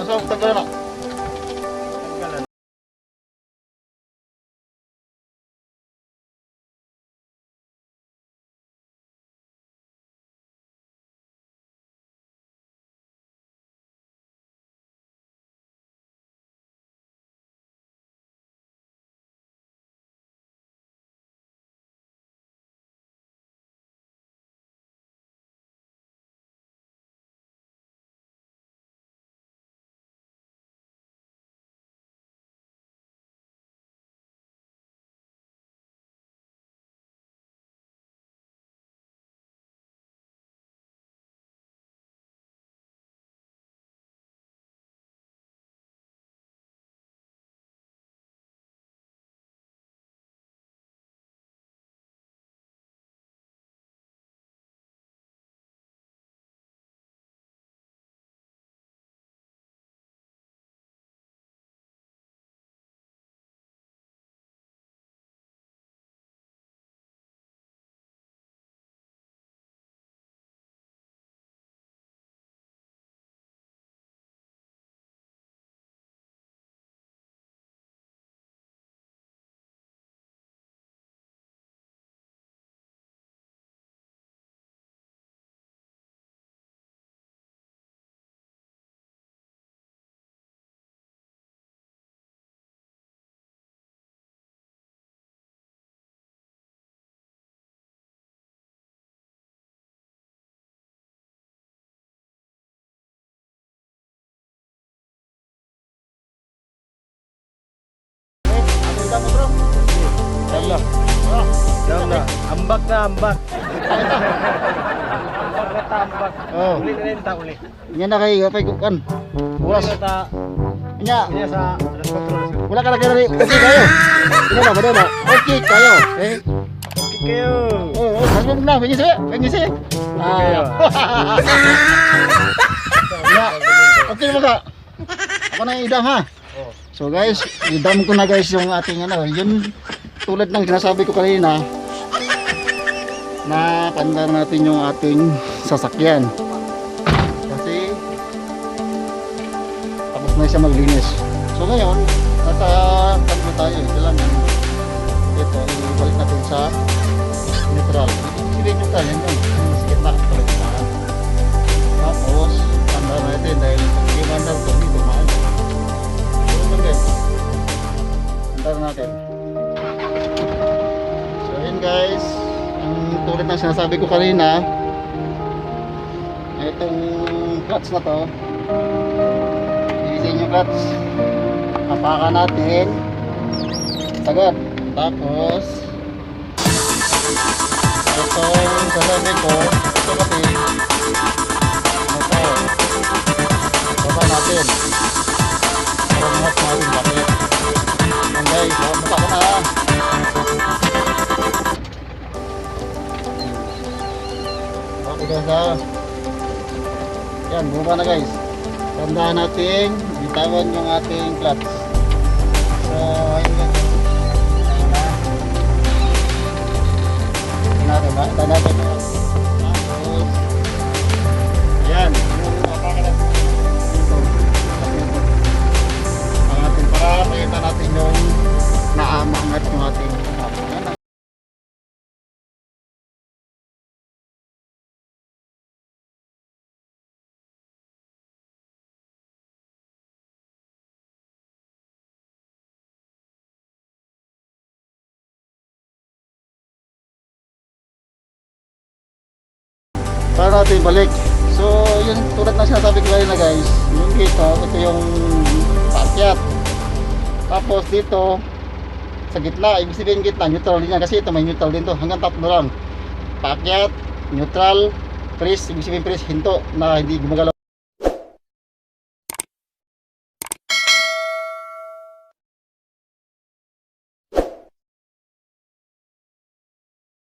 So, tagal na. Ambak na ambak. Ambak na ambak. Oh. Uli na rin ta uli. Nya na kay kapay kan. Buras. Uli na ta. Nya. Nya sa alas 4. Wala ka na kayo. Okay kayo. Ina ba ba? Okay kayo. Eh. Okay kayo. Oh, hasbog na. Pengisi. Pengisi. kayo. Ya. Okay mo ka. Ako na idam ha. So guys, idam ko na guys yung ating ano, yun tulad ng sinasabi ko kanina na pandar natin yung ating sasakyan. Kasi tapos na siya maglinis. So ngayon, nasa tatlo tayo. Kailangan ito, ibalik natin sa neutral. Sige nyo tayo, yan yun. Masikit na. Tapos, pandar natin dahil pag i-mandar ito, hindi tumaan. So yun guys, pandar natin. So yun guys, ang tulad ng sinasabi ko kanina, itong clutch na to, ilisin yung clutch, hapakan natin sagad. Tapos itong sasabi ko, ito kasi ito, baba natin para mahat natin bakit. And guys, baba ko na. Okay guys ha. Yan, bumaba na guys. Tandaan natin, bitawan yung ating clutch. So, ayun guys. Tandaan natin yun. Tapos, ayan. Yung apakan natin. Ito. Ang ating para makita natin yung naamangat yung ating apakan. Para natin balik. So yun tulad na sinasabi ko kanina guys, yung dito, ito yung paakyat. Tapos dito sa gitna, ibig sabihin gitna, neutral din yan kasi ito may neutral din to, hanggang tatlo lang. Paakyat, neutral, press, ibig sabihin press, hinto na hindi gumagalaw.